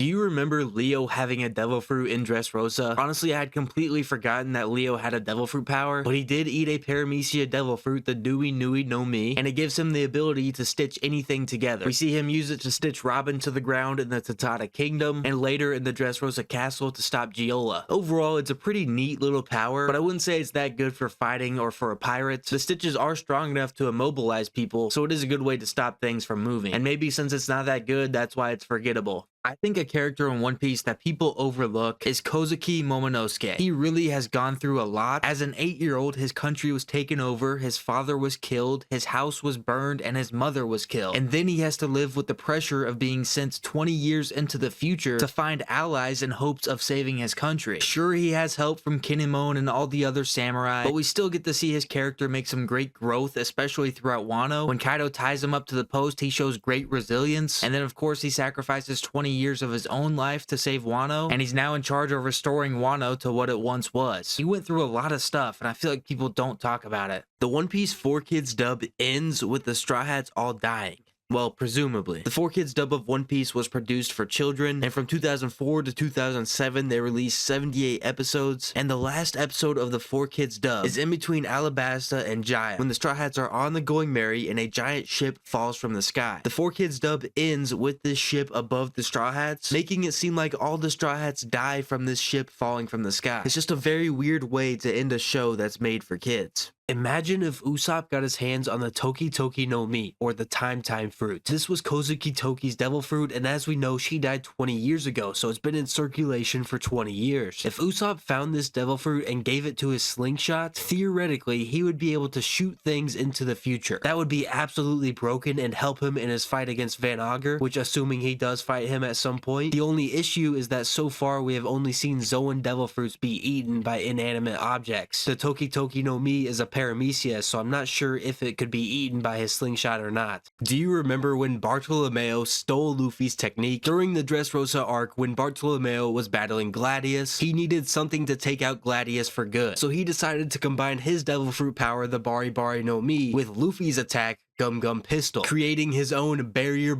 Do you remember Leo having a devil fruit in Dressrosa? Honestly, I had completely forgotten that Leo had a devil fruit power, but he did eat a paramecia devil fruit, the Nui Nui no Mi, and it gives him the ability to stitch anything together. We see him use it to stitch Robin to the ground in the Tatata Kingdom, and later in the Dressrosa Castle to stop Giola. Overall, it's a pretty neat little power, but I wouldn't say it's that good for fighting or for a pirate. The stitches are strong enough to immobilize people, so it is a good way to stop things from moving. And maybe since it's not that good, that's why it's forgettable. I think a character in One Piece that people overlook is Kozuki Momonosuke. He really has gone through a lot. As an 8-year-old, his country was taken over, his father was killed, his house was burned, and his mother was killed. And then he has to live with the pressure of being sent 20 years into the future to find allies in hopes of saving his country. Sure, he has help from Kinemon and all the other samurai, but we still get to see his character make some great growth, especially throughout Wano. When Kaido ties him up to the post, he shows great resilience, and then of course he sacrifices 20 years of his own life to save Wano, and he's now in charge of restoring Wano to what it once was. He went through a lot of stuff, and I feel like people don't talk about it. The One Piece 4Kids dub ends with the Straw Hats all dying. Well, presumably. The 4Kids dub of One Piece was produced for children, and from 2004 to 2007, they released 78 episodes, and the last episode of the 4Kids dub is in between Alabasta and Jaya, when the Straw Hats are on the Going Merry and a giant ship falls from the sky. The 4Kids dub ends with this ship above the Straw Hats, making it seem like all the Straw Hats die from this ship falling from the sky. It's just a very weird way to end a show that's made for kids. Imagine if Usopp got his hands on the Toki Toki no Mi, or the Time fruit. This was Kozuki Toki's devil fruit, and as we know, she died 20 years ago, so it's been in circulation for 20 years. If Usopp found this devil fruit and gave it to his slingshot, theoretically, he would be able to shoot things into the future. That would be absolutely broken and help him in his fight against Van Augur, which assuming he does fight him at some point. The only issue is that so far we have only seen zoan devil fruits be eaten by inanimate objects. The Toki Toki no Mi is a paramecia, so I'm not sure if it could be eaten by his slingshot or not. Do you remember when Bartolomeo stole Luffy's technique? During the Dressrosa arc, when Bartolomeo was battling Gladius, he needed something to take out Gladius for good, so he decided to combine his devil fruit power, the Bari Bari no Mi, with Luffy's attack, Gum Gum Pistol, creating his own barrier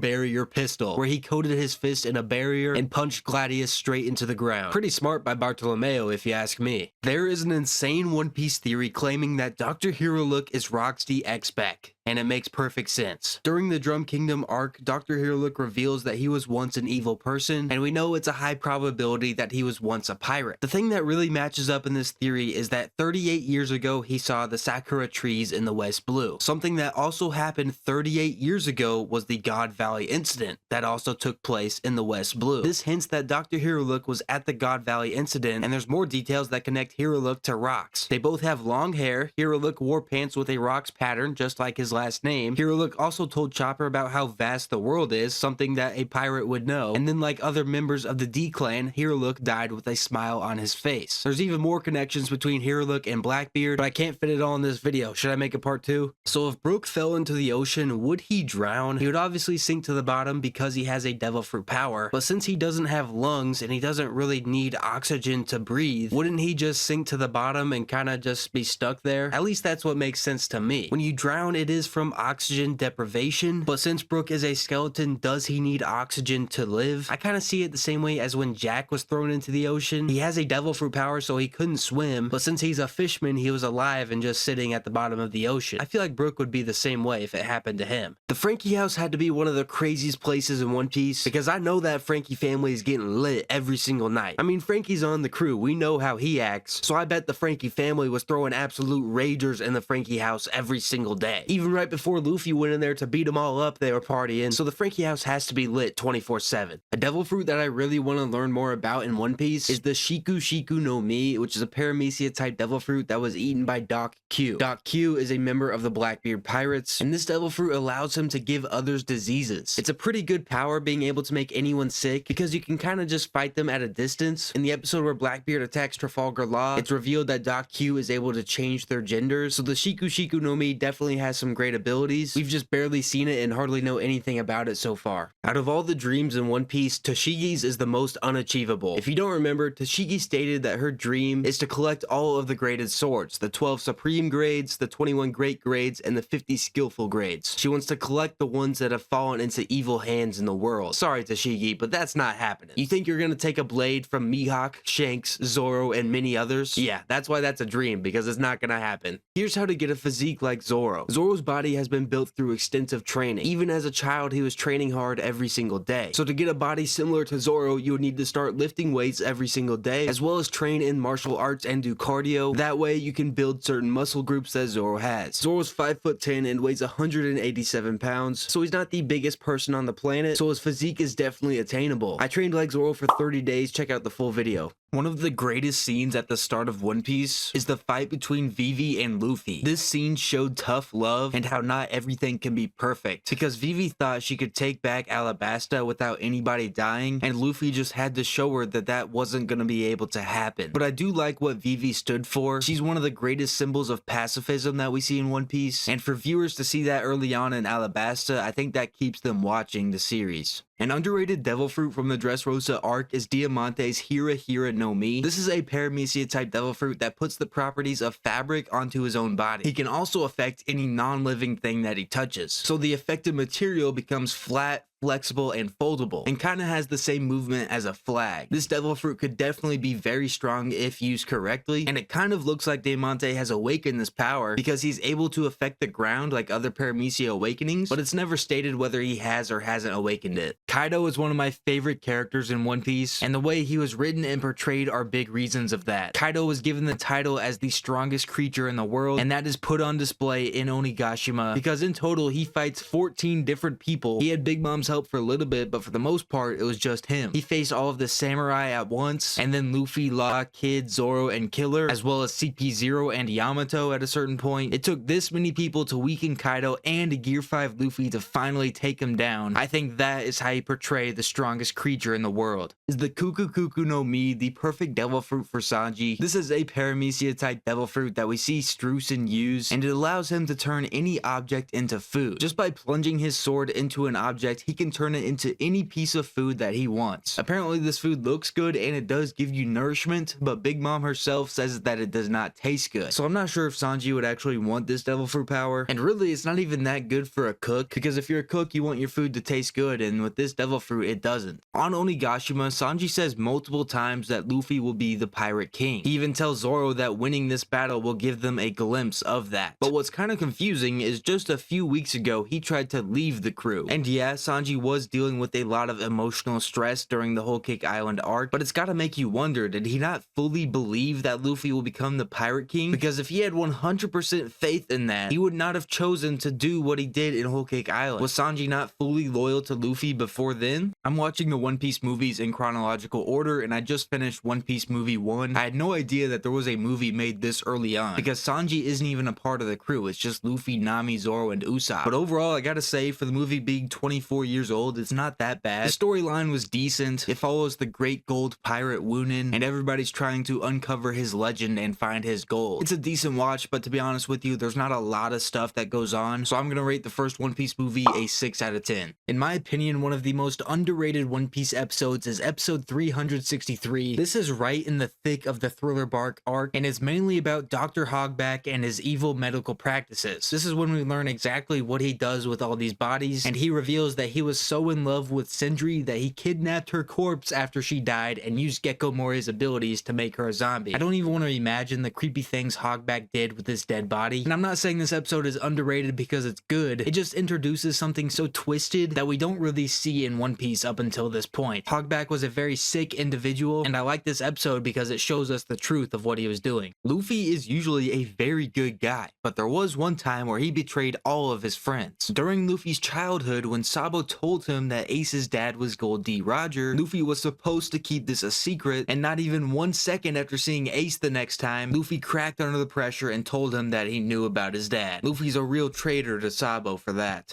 pistol, where he coated his fist in a barrier and punched Gladius straight into the ground. Pretty smart by Bartolomeo, if you ask me. There is an insane One Piece theory claiming that Dr. Hiruluk is Rocksteady Xebec, and it makes perfect sense. During the Drum Kingdom arc, Dr. Hiruluk reveals that he was once an evil person, and we know it's a high probability that he was once a pirate. The thing that really matches up in this theory is that 38 years ago he saw the Sakura trees in the West Blue. Something that also happened 38 years ago was the God Valley incident that also took place in the West Blue. This hints that Dr. Hiruluk was at the God Valley incident, and there's more details that connect Hiruluk to rocks. They both have long hair. Hiruluk wore pants with a rocks pattern, just like his last name. Hiruluk also told Chopper about how vast the world is, something that a pirate would know. And then, like other members of the D-Clan, Hiruluk died with a smile on his face. There's even more connections between Hiruluk and Blackbeard, but I can't fit it all in this video. Should I make a part 2? So if Brook fell into the ocean, would he drown? He would obviously sink to the bottom because he has a devil fruit power, but since he doesn't have lungs and he doesn't really need oxygen to breathe, wouldn't he just sink to the bottom and kind of just be stuck there? At least that's what makes sense to me. When you drown, it is from oxygen deprivation, but since Brook is a skeleton, does he need oxygen to live? I kind of see it the same way as when Jack was thrown into the ocean. He has a devil fruit power, so he couldn't swim, but since he's a fishman, he was alive and just sitting at the bottom of the ocean. I feel like Brook would be the same way if it happened to him. The Frankie house had to be one of the craziest places in One Piece, because I know that Frankie family is getting lit every single night. I mean, Frankie's on the crew, we know how he acts, so I bet the Frankie family was throwing absolute ragers in the Frankie house every single day. Even right before Luffy went in there to beat them all up, they were partying, so the Frankie house has to be lit 24/7. A devil fruit that I really want to learn more about in One Piece is the Shiku Shiku no Mi, which is a paramecia type devil fruit that was eaten by Doc Q. Doc Q is a member of the Blackbeard Pirates, and this devil fruit allows him to give others diseases. It's a pretty good power, being able to make anyone sick, because you can kind of just fight them at a distance. In the episode where Blackbeard attacks Trafalgar Law, it's revealed that Doc Q is able to change their genders, so the Shiku Shiku no Mi definitely has some great great abilities. We've just barely seen it and hardly know anything about it so far. Out of all the dreams in One Piece, Tashigi's is the most unachievable. If you don't remember, Tashigi stated that her dream is to collect all of the graded swords, the 12 supreme grades, the 21 great grades, and the 50 skillful grades. She wants to collect the ones that have fallen into evil hands in the world. Sorry Tashigi, but that's not happening. You think you're gonna take a blade from Mihawk, Shanks, Zoro, and many others? Yeah, that's why that's a dream, because it's not gonna happen. Here's how to get a physique like Zoro. Zoro's body has been built through extensive training. Even as a child, he was training hard every single day. So to get a body similar to Zoro, you would need to start lifting weights every single day, as well as train in martial arts and do cardio. That way you can build certain muscle groups that Zoro has. Zoro's 5'10" and weighs 187 pounds, so he's not the biggest person on the planet, so his physique is definitely attainable. I trained like Zoro for 30 days, check out the full video. One of the greatest scenes at the start of One Piece is the fight between Vivi and Luffy. This scene showed tough love and how not everything can be perfect, because Vivi thought she could take back Alabasta without anybody dying, and Luffy just had to show her that that wasn't going to be able to happen. But I do like what Vivi stood for. She's one of the greatest symbols of pacifism that we see in One Piece, and for viewers to see that early on in Alabasta, I think that keeps them watching the series. An underrated devil fruit from the Dressrosa arc is Diamante's Hira Hira no Mi. This is a paramecia type devil fruit that puts the properties of fabric onto his own body. He can also affect any non-living thing that he touches. So the affected material becomes flat, flexible, and foldable, and kind of has the same movement as a flag. This devil fruit could definitely be very strong if used correctly, and it kind of looks like Diamante has awakened this power because he's able to affect the ground like other paramecia awakenings, but it's never stated whether he has or hasn't awakened it. Kaido is one of my favorite characters in One Piece, and the way he was written and portrayed are big reasons of that. Kaido was given the title as the strongest creature in the world, and that is put on display in Onigashima because in total he fights 14 different people. He had Big Mom's help for a little bit, but for the most part it was just him. He faced all of the samurai at once, and then Luffy, Law, Kid, Zoro, and Killer, as well as CP0 and Yamato at a certain point. It took this many people to weaken Kaido and Gear 5 Luffy to finally take him down. I think that is how you portray the strongest creature in the world. Is the Kuku Kuku no Mi the perfect devil fruit for Sanji? This is a paramecia type devil fruit that we see Streusen use, and it allows him to turn any object into food. Just by plunging his sword into an object, he can turn it into any piece of food that he wants. Apparently this food looks good and it does give you nourishment, but Big Mom herself says that it does not taste good. So I'm not sure if Sanji would actually want this devil fruit power, and really it's not even that good for a cook, because if you're a cook you want your food to taste good, and with this devil fruit it doesn't. On Onigashima, Sanji says multiple times that Luffy will be the pirate king. He even tells Zoro that winning this battle will give them a glimpse of that. But what's kind of confusing is just a few weeks ago he tried to leave the crew, and yeah, Sanji was dealing with a lot of emotional stress during the Whole Cake Island arc, but it's gotta make you wonder, did he not fully believe that Luffy will become the pirate king? Because if he had 100% faith in that, he would not have chosen to do what he did in Whole Cake Island. Was Sanji not fully loyal to Luffy before then? I'm watching the One Piece movies in chronological order, and I just finished One Piece movie 1. I had no idea that there was a movie made this early on, because Sanji isn't even a part of the crew. It's just Luffy, Nami, Zoro, and Usopp. But overall, I gotta say, for the movie being 24 years old, it's not that bad. The storyline was decent. It follows the great gold pirate Woonin, and everybody's trying to uncover his legend and find his gold. It's a decent watch, but to be honest with you, there's not a lot of stuff that goes on, so I'm gonna rate the first One Piece movie a 6 out of 10. In my opinion, one of the most underrated One Piece episodes is episode 363. This is right in the thick of the Thriller Bark arc, and it's mainly about Dr. Hogback and his evil medical practices. This is when we learn exactly what he does with all these bodies, and he reveals that he was so in love with Sindri that he kidnapped her corpse after she died and used Gecko Mori's abilities to make her a zombie. I don't even want to imagine the creepy things Hogback did with this dead body. And I'm not saying this episode is underrated because it's good, it just introduces something so twisted that we don't really see in One Piece up until this point. Hogback was a very sick individual, and I like this episode because it shows us the truth of what he was doing. Luffy is usually a very good guy, but there was one time where he betrayed all of his friends. During Luffy's childhood, when Sabo told him that Ace's dad was Gold D. Roger, Luffy was supposed to keep this a secret, and not even 1 second after seeing Ace the next time, Luffy cracked under the pressure and told him that he knew about his dad. Luffy's a real traitor to Sabo for that.